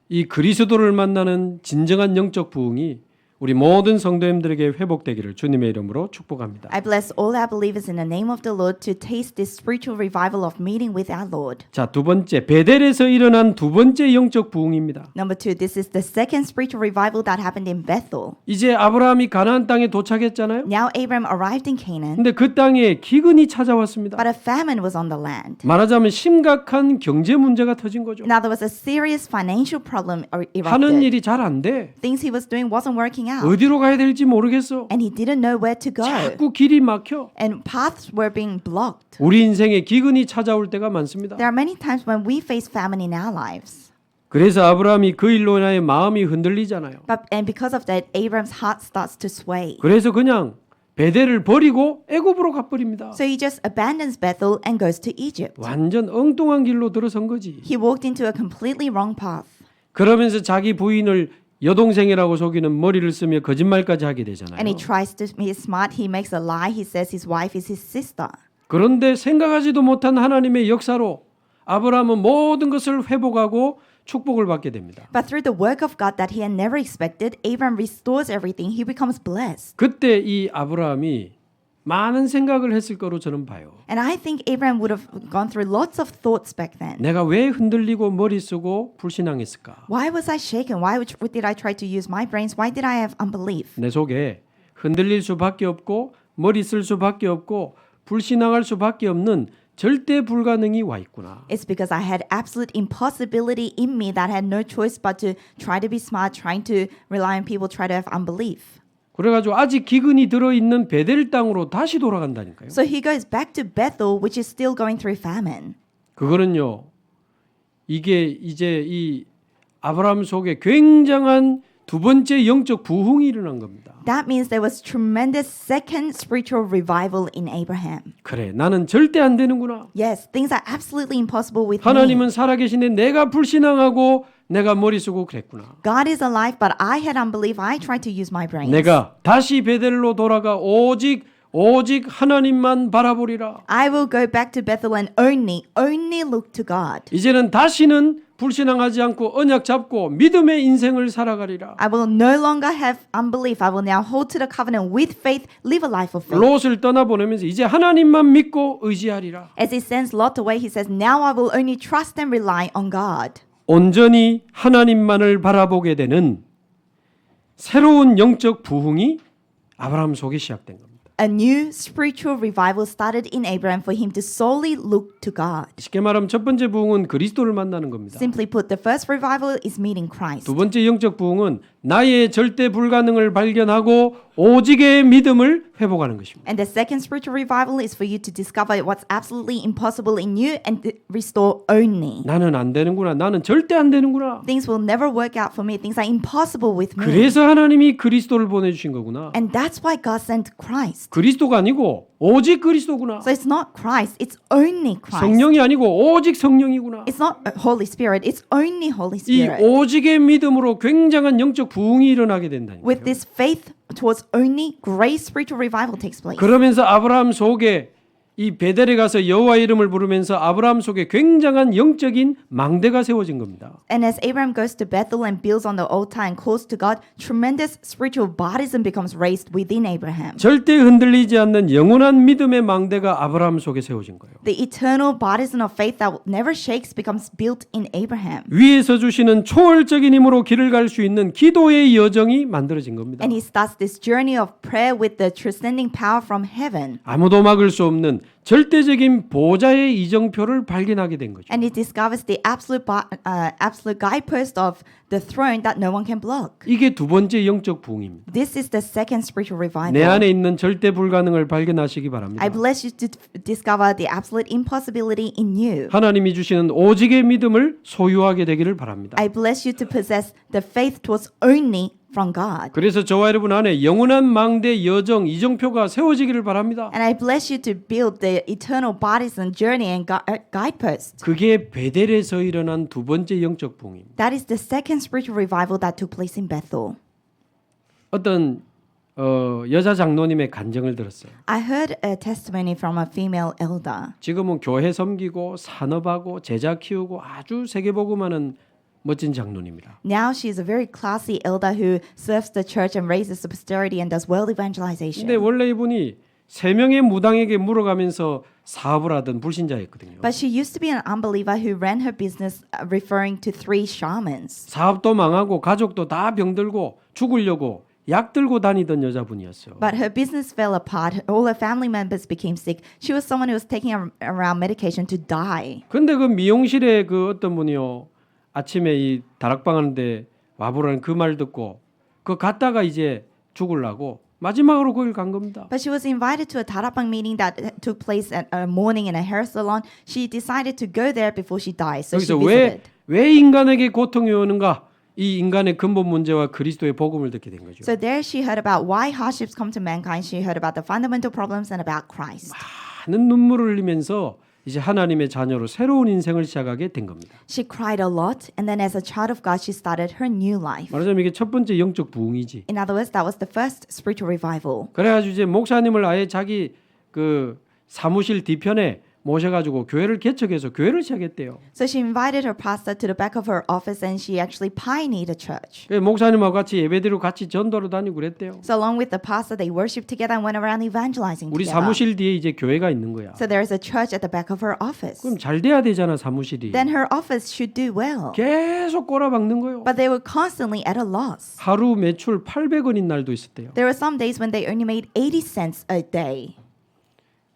이 그리스도를 만나는 진정한 영적 부흥이 우리 모든 성도님들에게 회복되기를 주님의 이름으로 축복합니다. I bless all our believers in the name of the Lord to taste this spiritual revival of meeting with our Lord. 자, 두 번째 베델에서 일어난 두 번째 영적 부흥입니다. Number 2, this is the second spiritual revival that happened in Bethel. 이제 아브라함이 가나안 땅에 도착했잖아요. Now Abraham arrived in Canaan, 근데 그 땅에 기근이 찾아왔습니다. but a famine was on the land. 말하자면 심각한 경제 문제가 터진 거죠. Now there was a serious financial problem 하는 erupted. 일이 잘 안 돼. Things he was doing wasn't working out. 어디로 가야 될지 모르겠어. And he didn't know where to go. 자꾸 길이 막혀. And paths were being blocked. 우리 인생에 기근이 찾아올 때가 많습니다. There are many times when we face famine in our lives. 그래서 아브라함이 그 일로 인하여 마음이 흔들리잖아요. And because of that, Abraham's heart starts to sway. 그래서 그냥 베델을 버리고 애굽으로 가버립니다. So he just abandons Bethel and goes to Egypt. 완전 엉뚱한 길로 들어선 거지. He walked into a completely wrong path. 그러면서 자기 부인을 여동생이라고 속이는 머리를 쓰며 거짓말까지 하게 되잖아요. And he tries to be smart. He makes a lie. He says his wife is his sister. 그런데 생각하지도 못한 하나님의 역사로 아브라함은 모든 것을 회복하고 축복을 받게 됩니다. But through the work of God that he had never expected, Abraham restores everything. He becomes blessed. 그때 이 아브라함이 많은 생각을 했을 거로 저는 봐요. And I think Abraham would have gone through lots of thoughts back then. 내가 왜 흔들리고 머리 쓰고 불신앙했을까? Why was I shaken? Why did I try to use my brains? Why did I have unbelief? 내 속에 흔들릴 수밖에 없고 머리 쓸 수밖에 없고 불신앙할 수밖에 없는 절대 불가능이 와 있구나. It's because I had absolute impossibility in me that had no choice but to try to be smart, trying to rely on people, try to have unbelief. 그래가지고 아직 기근이 들어있는 베델 땅으로 다시 돌아간다니까요. So he goes back to Bethel, which is still going through famine. 그거는요. 이게 이제 이 아브라함 속에 굉장한 두 번째 영적 부흥이 일어난 겁니다. That means there was tremendous second spiritual revival in Abraham. 그래, 나는 절대 안 되는구나. Yes, things are absolutely impossible with me. 하나님은 살아계신데 내가 불신앙하고 내가 머리 쓰고 그랬구나. God is alive, but I had unbelief. I tried to use my brains. 내가 다시 베델로 돌아가 오직 하나님만 바라보리라. I will go back to Bethel and only look to God. 이제는 다시는 불신앙하지 않고 언약 잡고 믿음의 인생을 살아가리라. I will no longer have unbelief. I will now hold to the covenant with faith, live a life of faith. 롯을 떠나보내면서 이제 하나님만 믿고 의지하리라. As he sends Lot away, he says, now I will only trust and rely on God. 온전히 하나님만을 바라보게 되는 새로운 영적 부흥이 아브라함 속에 시작된 겁니다. A new spiritual revival started in Abraham for him to solely look to God. 쉽게 말하면 첫 번째 부흥은 그리스도를 만나는 겁니다. Simply put, the first revival is meeting Christ. 두 번째 영적 부흥은 나의 절대 불가능을 발견하고 오직의 믿음을 회복하는 것입니다. And the second spiritual revival is for you to discover what's absolutely impossible in you and to restore only. 나는 안 되는구나. 나는 절대 안 되는구나. Things will never work out for me. Things are impossible with me. 그래서 하나님이 그리스도를 보내주신 거구나. And that's why God sent Christ. 그리스도가 아니고 오직 그리스도구나. So it's not Christ, it's only Christ. 성령이 아니고 오직 성령이구나. It's not Holy Spirit, it's only Holy 이 Spirit. 오직의 믿음으로 굉장한 영적 부흥이 일어나게 된다니까요. With this faith towards only great spiritual revival takes place. 그러면서 아브라함 속에 이 베델에 가서 여호와 이름을 부르면서 아브라함 속에 굉장한 영적인 망대가 세워진 겁니다. And as Abraham goes to Bethel and builds on the altar and calls to God, tremendous spiritual baptism becomes raised within Abraham. 절대 흔들리지 않는 영원한 믿음의 망대가 아브라함 속에 세워진 거예요. The eternal baptism of faith that never shakes becomes built in Abraham. 위에서 주시는 초월적인 힘으로 길을 갈 수 있는 기도의 여정이 만들어진 겁니다. And he starts this journey of prayer with the transcending power from heaven. 아무도 막을 수 없는 절대적인 보좌의 이정표를 발견하게 된 거죠. And he discovers the absolute guidepost of the throne that no one can block. 이게 두 번째 영적 부흥입니다. This is the second spiritual revival. 내 안에 있는 절대 불가능을 발견하시기 바랍니다. I bless you to discover the absolute impossibility in you. 하나님이 주시는 오직의 믿음을 소유하게 되기를 바랍니다. I bless you to possess the faith towards only from God. 그래서 저와 여러분 안에 영원한 망대 여정 이정표가 세워지기를 바랍니다. And I bless you to build the eternal baptism journey and guidepost. 그게 베델에서 일어난 두 번째 영적 부흥입니다. That is the second spiritual revival that took place in Bethel. 어떤 여자 장로님의 간증을 들었어요. I heard a testimony from a female elder. 지금은 교회 섬기고 산업하고 제자 키우고 아주 세계복음하는 멋진 장로님이라. Now she is a very classy elder who serves the church and raises the posterity and does world evangelization. 근데 원래 이분이 세 명의 무당에게 물어가면서 사업을 하던 불신자였거든요. But she used to be an unbeliever who ran her business referring to 3 shamans. 사업도 망하고 가족도 다 병들고 죽으려고 약 들고 다니던 여자분이었어요. But her business fell apart. All her family members became sick. She was someone who was taking around medication to die. 근데 그 미용실에 그 어떤 분이요. 아침에 이 다락방 하는데 와보라는 그 말 듣고 그 갔다가 이제 죽으려고 마지막으로 거길 간 겁니다. But she was invited to a Tarapang meeting that took place at a morning in a hair salon. She decided to go there before she died. So she 여기서 visited. 왜 인간에게 고통이 오는가? 이 인간의 근본 문제와 그리스도의 복음을 듣게 된 거죠. So there she heard about why hardships come to mankind. She heard about the fundamental problems and about Christ. 많은 눈물을 흘리면서 이제 하나님의 자녀로 새로운 인생을 시작하게 된 겁니다. She cried a lot, and then as a child of God, she started her new life. 말하자면 이게 첫 번째 영적 부흥이지. In other words, that was the first spiritual revival. 그래가지고 이제 목사님을 아예 자기 그 사무실 뒤편에 모셔가지고 교회를 개척해서 교회를 시작했대요. So she invited her pastor to the back of her office, and she actually pioneered a church. 목사님하고 같이 예배드리고 같이 전도로 다니고 그랬대요. So along with the pastor, they worshipped together and went around evangelizing 우리 together. 사무실 뒤에 이제 교회가 있는 거야. So there is a church at the back of her office. 그럼 잘 돼야 되잖아 사무실이. Then her office should do well. 계속 꼬라박는 거예요. But they were constantly at a loss. 하루 매출 800원인 날도 있었대요. There were some days when they only made 80 cents a day.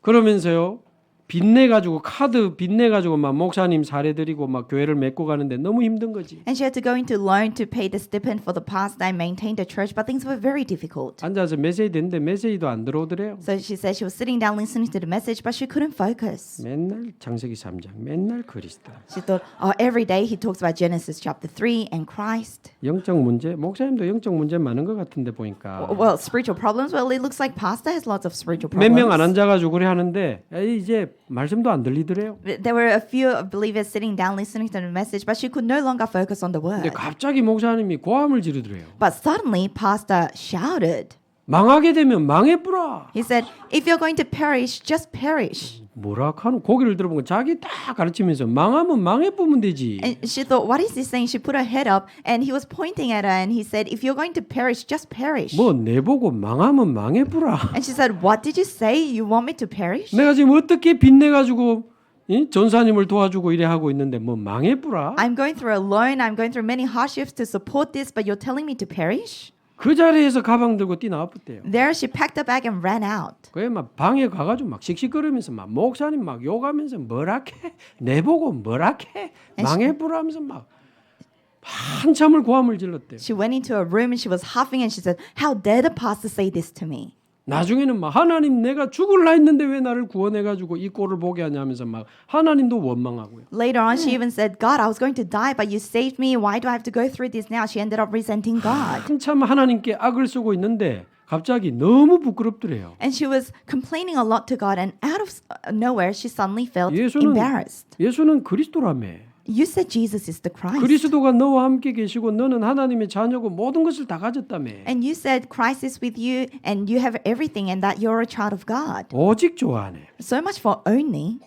그러면서요. 빚내가지고 카드 빚내가지고 막 목사님 사례드리고 막 교회를 메고 가는데 너무 힘든 거지. And she had to go into loan to pay the stipend for the pastor and maintain the church, but things were very difficult. 앉아서 메시지 듣는데 메시지도 안 들어오더래요. So she said she was sitting down listening to the message, but she couldn't focus. 맨날 창세기 3장 맨날 그리스도. She thought, oh, every day he talks about Genesis chapter 3 and Christ. 영적 문제 목사님도 영적 문제 많은 것 같은데 보니까. Well, spiritual problems. Well, it looks like pastor has lots of spiritual 몇 명 안 problems. 앉아가지고 그래 하는데 이제 말씀도 안 들리더래요. There were a few believers sitting down listening to the message, but she could no longer focus on the 근데 word. 갑자기 목사님이 고함을 지르더래요. But suddenly, pastor shouted. 망하게 되면 망해보라. He said, if you're going to perish, just perish. 뭐라 하는 고개를 들어보고 자기 다 가르치면서 망하면 망해보면 되지. And she thought, what is he saying? She put her head up and he was pointing at her and he said, if you're going to perish, just perish. 뭐 내보고 망하면 망해보라. And she said, what did you say? You want me to perish? 내가 지금 어떻게 빚내가지고 전사님을 도와주고 이래 하고 있는데 뭐 망해보라. I'm going through a loan. I'm going through many hardships to support this, but you're telling me to perish? 그 자리에서 가방 들고 뛰나왔대요. There she packed her bag and ran out. 그래 막 방에 가가지고 막 씩씩거리면서 막 목사님 막 욕하면서 뭐라해 내보고 뭐라해 망해보라면서 막 한참을 고함을 질렀대요. She went into her room and she was huffing and she said, how dare the pastor say this to me? 나중에는 막 하나님 내가 죽을라 했는데 왜 나를 구원해가지고 이 꼴을 보게 하냐면서 막 하나님도 원망하고요. Later on, she even said, God, I was going to die, but you saved me. Why do I have to go through this now? She ended up resenting God. 한참 하나님께 악을 쓰고 있는데 갑자기 너무 부끄럽더래요. And she was complaining a lot to God, and out of nowhere, she suddenly felt 예수는 embarrassed. 예수는 그리스도라며. You said Jesus is the Christ. 그리스도가 너와 함께 계시고 너는 하나님의 자녀고 모든 것을 다 가졌다며. And you said Christ is with you and you have everything and that you're a child of God. 오직 좋아하네. So much for only.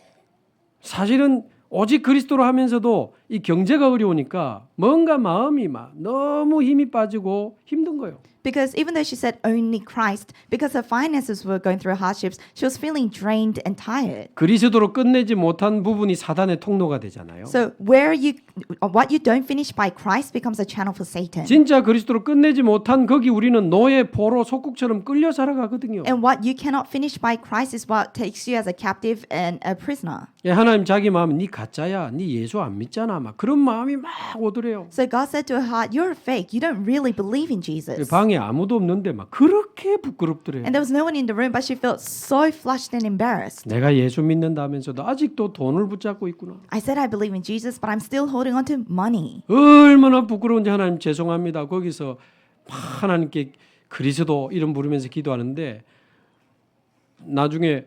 사실은 오직 그리스도로 하면서도 이 경제가 어려우니까 뭔가 마음이 막 너무 힘이 빠지고 힘든 거예요. Because even though she said only Christ, because her finances were going through hardships, she was feeling drained and tired. 그리스도로 끝내지 못한 부분이 사단의 통로가 되잖아요. So what you don't finish by Christ becomes a channel for Satan. 진짜 그리스도로 끝내지 못한 거기 우리는 노예, 포로, 속국처럼 끌려 살아가거든요. And what you cannot finish by Christ is what takes you as a captive and a prisoner. 예, 하나님 자기 마음은 네 가짜야, 네 예수 안 믿잖아, 막 그런 마음이 막 오더래요. So God said to her heart, you're a fake. You don't really believe in Jesus. 방에 아무도 없는데 막 그렇게 부끄럽더래요. And there was no one in the room, but she felt so flushed and embarrassed. 내가 예수 믿는다면서도 아직도 돈을 붙잡고 있구나. I said I believe in Jesus, but I'm still holding on to money. 얼마나 부끄러운지 하나님 죄송합니다. 거기서 하나님께 그리스도 이름 부르면서 기도하는데 나중에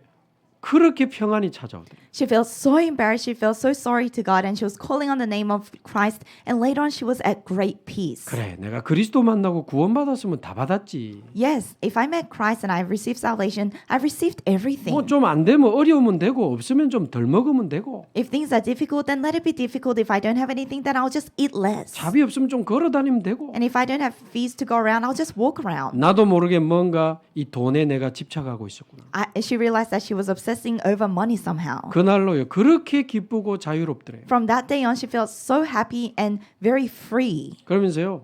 그렇게 평안이 찾아오더래요. She felt so embarrassed. She felt so sorry to God, and she was calling on the name of Christ. And later on, she was at great peace. 그래, 내가 그리스도 만나고 구원받았으면 다 받았지. Yes, if I met Christ and I've received salvation, I've received everything. 뭐 좀 안 되면 어려우면 되고 없으면 좀 덜 먹으면 되고 If things are difficult, then let it be difficult. If I don't have anything, then I'll just eat less. 잡이 없으면 좀 걸어 다니면 되고 And if I don't have fees to go around, I'll just walk around. 나도 모르게 뭔가 이 돈에 내가 집착하고 있었구나. She realized that she was obsessing over money somehow. 그날로요 그렇게 기쁘고 자유롭더래요. From that day on, she felt so happy and very free. 그러면서요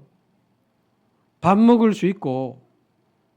밥 먹을 수 있고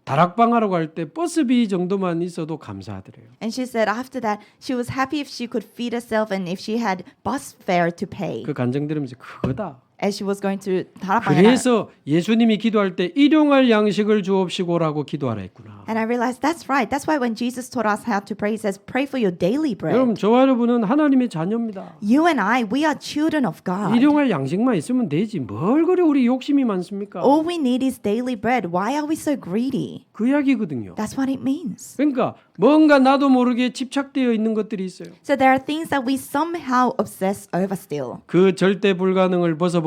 다락방하러 갈 때 버스비 정도만 있어도 감사하더래요. And she said after that, she was happy if she could feed herself and if she had bus fare to pay. 그 간증 들으면서 그거다. As she was going to 다락방에. 그래서 예수님이 기도할 때 일용할 양식을 주옵시고라고 기도하라 했구나. And I realized that's right. That's why when Jesus taught us how to pray, he says, pray for your daily bread. 여러분 저와 여러분은 하나님의 자녀입니다. You and I, we are children of God. 일용할 양식만 있으면 되지 뭘 그래 우리 욕심이 많습니까? All we need is daily bread. Why are we so greedy? 그 이야기거든요. That's what it means. 그러니까 뭔가 나도 모르게 집착되어 있는 것들이 있어요. So there are things that we somehow obsess over still. 그 절대 불가능을 벗어버리고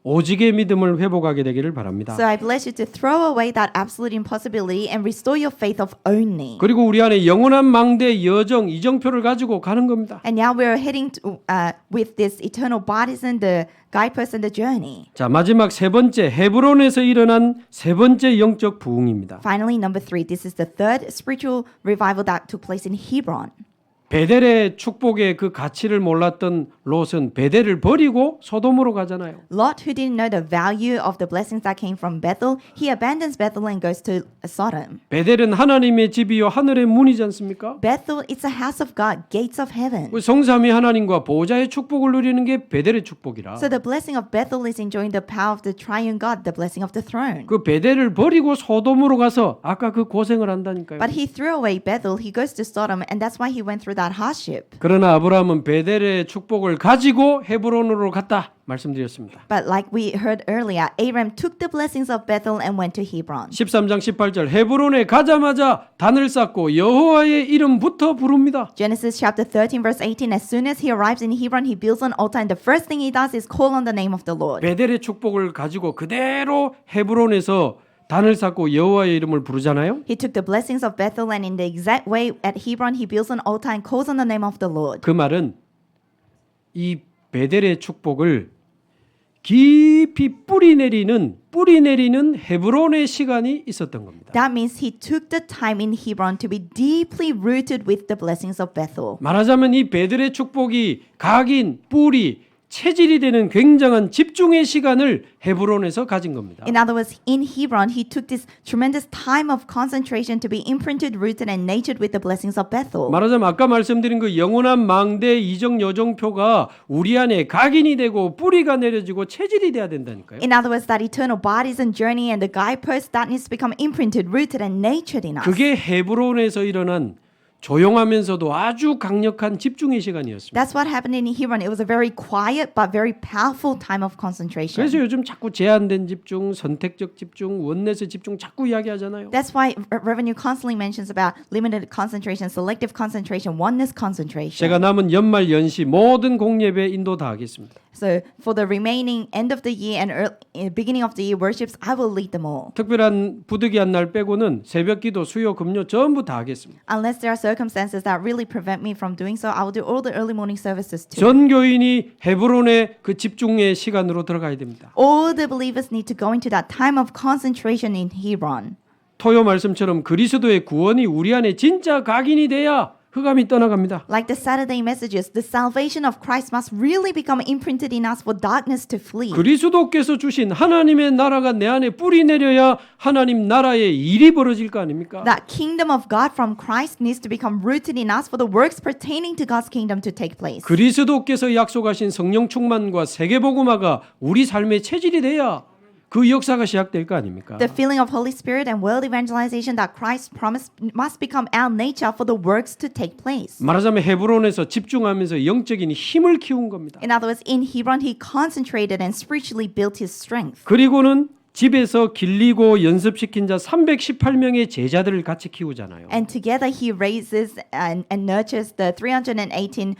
오직의 믿음을 회복하게 되기를 바랍니다. So I bless you to throw away that absolute impossibility and restore your faith of only. 그리고 우리 안에 영원한 망대 여정 이정표를 가지고 가는 겁니다. And now we're heading to, with this eternal baptism, the guidepost and the journey. 자 마지막 세 번째 헤브론에서 일어난 세 번째 영적 부흥입니다. Finally, number 3. This is the third spiritual revival that took place in Hebron. 베델의 축복의 그 가치를 몰랐던 롯은 베델을 버리고 소돔으로 가잖아요. Lot, who didn't know the value of the blessings that came from Bethel, he abandons Bethel and goes to Sodom. 베델은 하나님의 집이요 하늘의 문이지 않습니까? Bethel, it's a house of God, gates of heaven. 성삼위 하나님과 보호자의 축복을 누리는 게 베델의 축복이라. So the blessing of Bethel is enjoying the power of the triune God, the blessing of the throne. 그 베델을 버리고 소돔으로 가서 아까 그 고생을 한다니까요. But he threw away Bethel, he goes to Sodom, and that's why he went through that hardship. 그러나 아브라함은 베델의 축복을 가지고 헤브론으로 갔다 말씀드렸습니다. But like we heard earlier, Abraham took the blessings of Bethel and went to Hebron. 13장 18절 헤브론에 가자마자 단을 쌓고 여호와의 이름부터 부릅니다. Genesis chapter 13 verse 18, as soon as he arrives in Hebron, he builds an altar and the first thing he does is call on the name of the Lord. 베델의 축복을 가지고 그대로 헤브론에서 단을 쌓고 여호와의 이름을 부르잖아요. He took the blessings of Bethel and in the exact way at Hebron he builds an altar and calls on the name of the Lord. 그 말은 이 베델의 축복을 깊이 뿌리 내리는 헤브론의 시간이 있었던 겁니다. That means he took the time in Hebron to be deeply rooted with the blessings of Bethel. 말하자면 이 베델의 축복이 각인, 뿌리, 체질이 되는 굉장한 집중의 시간을 헤브론에서 가진 겁니다. In other words, in Hebron, he took this tremendous time of concentration to be imprinted, rooted, and natured with the blessings of Bethel. 말하자면 아까 말씀드린 그 영원한 망대 이정 여정표가 우리 안에 각인이 되고 뿌리가 내려지고 체질이 돼야 된다니까요. In other words, that eternal bodies and journey and the guideposts that needs to become imprinted, rooted, and natured in us. 그게 헤브론에서 일어난 조용하면서도 아주 강력한 집중의 시간이었습니다. That's what happened in Hebron. It was a very quiet but very powerful time of concentration. 그래서 요즘 자꾸 제한된 집중, 선택적 집중, 원넷의 집중 자꾸 이야기하잖아요. That's why Revenue constantly mentions about limited concentration, selective concentration, oneness concentration. 제가 남은 연말 연시 모든 공예배 인도 다 하겠습니다. So for the remaining end of the year and beginning of the year worships, I will lead them all. 특별한 부득이한 날 빼고는 새벽기도, 수요, 금요 전부 다 하겠습니다. Unless there are circumstances that really prevent me from doing so, I will do all the early morning services too. 전 교인이 헤브론의 그 집중의 시간으로 들어가야 됩니다. All the believers need to go into that time of concentration in Hebron. 토요 말씀처럼 그리스도의 구원이 우리 안에 진짜 각인이 돼야 흑암이 떠나갑니다. Like the Saturday messages, the salvation of Christ must really become imprinted in us for darkness to flee. 그리스도께서 주신 하나님의 나라가 내 안에 뿌리 내려야 하나님 나라의 일이 벌어질 거 아닙니까? That kingdom of God from Christ needs to become rooted in us for the works pertaining to God's kingdom to take place. 그리스도께서 약속하신 성령 충만과 세계복음화가 우리 삶의 체질이 돼야 그 역사가 시작될 거 아닙니까? The feeling of Holy Spirit and world evangelization that Christ promised must become our nature for the works to take place. 말하자면 헤브론에서 집중하면서 영적인 힘을 키운 겁니다. In other words, in Hebron, he concentrated and spiritually built his strength. 그리고는 집에서 길리고 연습시킨 자 318명의 제자들을 같이 키우잖아요. And together he raises and nurtures the 318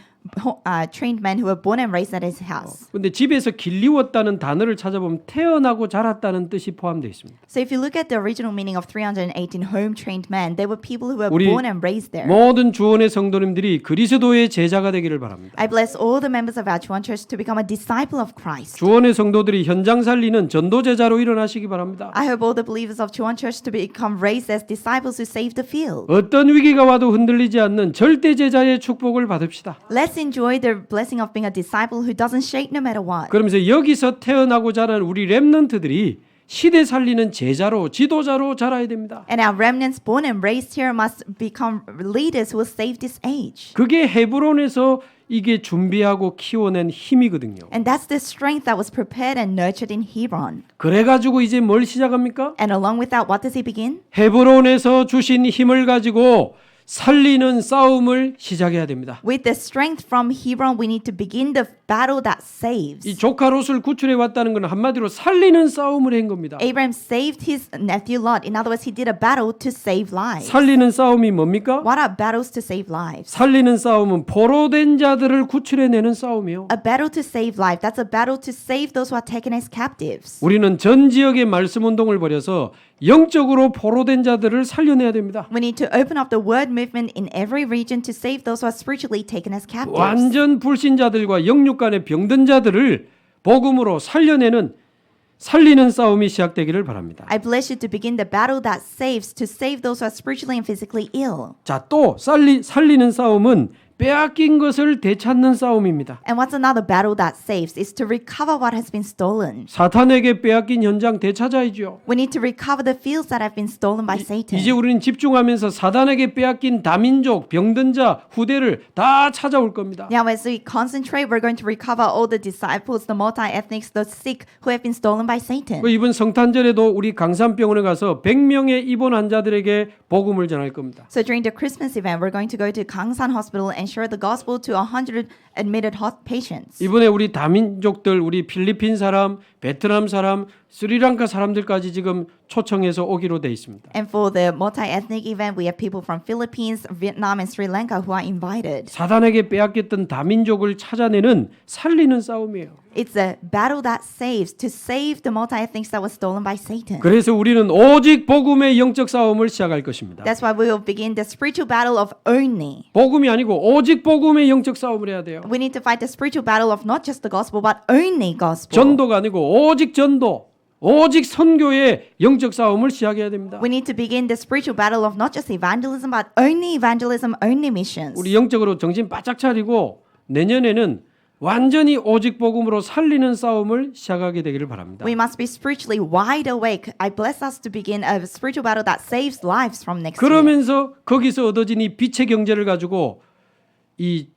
trained men who were born and raised at his house. 근데 집에서 길리웠다는 단어를 찾아보면 태어나고 자랐다는 뜻이 포함되어 있습니다. So if you look at the original meaning of 318 home trained men, they were people who were 우리 born and raised there. 모든 주원의 성도님들이 그리스도의 제자가 되기를 바랍니다. I bless all the members of our Chuan Church to become a disciple of Christ. 주원의 성도들이 현장 살리는 전도 제자로 일어나시기 바랍니다. I hope all the believers of Chuan Church to become raised as disciples who save the field. 어떤 위기가 와도 흔들리지 않는 절대 제자의 축복을 받읍시다. Let's enjoy the blessing of being a disciple who doesn't shake no matter what. 그러면서 여기서 태어나고 자란 우리 렘넌트들이 시대 살리는 제자로 지도자로 자라야 됩니다. And our remnants born and raised here must become leaders who will save this age. 그게 헤브론에서 이게 준비하고 키워낸 힘이거든요. And that's the strength that was prepared and nurtured in Hebron. 그래가지고 이제 뭘 시작합니까? And along with that, what does he begin? 헤브론에서 주신 힘을 가지고 살리는 싸움을 시작해야 됩니다. With the strength from Hebron, we need to begin the battle that saves. 이 조카 롯을 구출해 왔다는 건 한마디로 살리는 싸움을 한 겁니다. Abraham saved his nephew Lot. In other words, he did a battle to save lives. 살리는 싸움이 뭡니까? What are battles to save lives? 살리는 싸움은 포로된 자들을 구출해내는 싸움이요. A battle to save life. That's a battle to save those who are taken as captives. 우리는 전 지역의 말씀 운동을 벌여서 영적으로 포로된 자들을 살려내야 됩니다. We need to open up the word movement in every region to save those who are spiritually taken as captives. 완전 불신자들과 영육 간의 병든 자들을 복음으로 살리는 싸움이 시작되기를 바랍니다. I bless you to begin the battle that saves, to save those who are spiritually and physically ill. 자, 또 살리는 싸움은 빼앗긴 것을 되찾는 싸움입니다. And what's another battle that saves is to recover what has been stolen. 사탄에게 빼앗긴 현장 되찾아야죠. We need to recover the fields that have been stolen by Satan. 이제 우리는 집중하면서 사탄에게 빼앗긴 다민족, 병든 자, 후대를 다 찾아올 겁니다. Now as we concentrate, we're going to recover all the disciples, the multi-ethnics, the sick who have been stolen by Satan. 이번 성탄절에도 우리 강산병원에 가서 100명의 입원 환자들에게 복음을 전할 겁니다. So during the Christmas event, we're going to go to Gangsan Hospital and share the gospel to 100 admitted patients. 이번에 우리 다민족들, 우리 필리핀 사람, 베트남 사람, 스리랑카 사람들까지 지금 초청해서 오기로 돼 있습니다. And for the multi-ethnic event, we have people from Philippines, Vietnam, and Sri Lanka who are invited. 사단에게 빼앗겼던 다민족을 찾아내는 살리는 싸움이에요. It's a battle that saves, to save the multi-ethnics that was stolen by Satan. 그래서 우리는 오직 복음의 영적 싸움을 시작할 것입니다. That's why we will begin the spiritual battle of only. 복음이 아니고 오직 복음의 영적 싸움을 해야 돼요. We need to fight the spiritual battle of not just the gospel, but only gospel. 전도가 아니고 오직 전도, 오직 선교의 영적 싸움을 시작해야 됩니다. We need to begin the spiritual battle of not just evangelism, but only evangelism, only missions. 우리 영적으로 정신 바짝 차리고 내년에는 완전히 오직 복음으로 살리는 싸움을 시작하게 되기를 바랍니다. We must be spiritually wide awake. I bless us to begin a spiritual battle that saves lives from next year. 그러면서 거기서 얻어진 이 빛의 경제를 가지고 이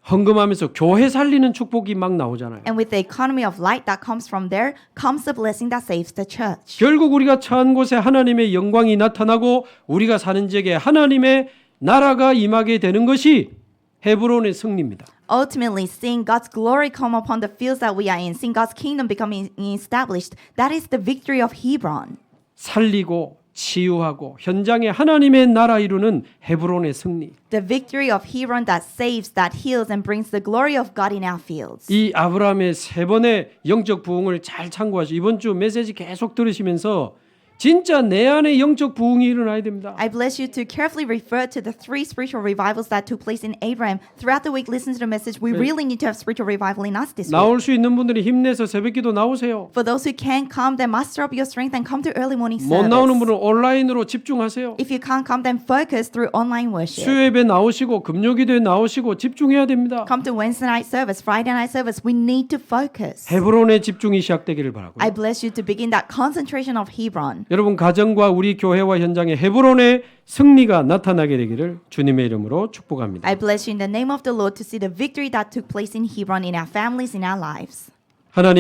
헌금하면서 교회 살리는 축복이 막 나오잖아요. And with the economy of light that comes from there comes the blessing that saves the church. 결국 우리가 처한 곳에 하나님의 영광이 나타나고 우리가 사는 지역에 하나님의 나라가 임하게 되는 것이 헤브론의 승리입니다. Ultimately, seeing God's glory come upon the fields that we are in, seeing God's kingdom becoming established, that is the victory of Hebron. 살리고 치유하고 현장에 하나님의 나라 이루는 헤브론의 승리. The victory of Hebron that saves, that heals, and brings the glory of God in our fields. 이 아브라함의 세 번의 영적 부흥을 잘 참고하시고 이번 주 메시지 계속 들으시면서 진짜 내 안에 영적 부흥이 일어나야 됩니다. I bless you to carefully refer to the 3 spiritual revivals that took place in Abraham. Throughout the week, listen to the message. We really need to have spiritual revival in us this week. 나올 수 있는 분들이 힘내서 새벽기도 나오세요. For those who can't come, then muster up your strength and come to early morning 못 나오는 service. 분은 온라인으로 집중하세요. If you can't come, then focus through online worship. 수요예배 나오시고 금요기도에 나오시고 집중해야 됩니다. Come to Wednesday night service, Friday night service. We need to focus. 헤브론의 집중이 시작되기를 바라고요. I bless you to begin that concentration of Hebron. 여러분 가정과 우리 교회와 현장에 헤브론의 승리가 나타나게 되기를 주님의 이름으로 축복합니다. I bless you in the name of the Lord to see the victory that took place in Hebron in our families, in our lives. 하나님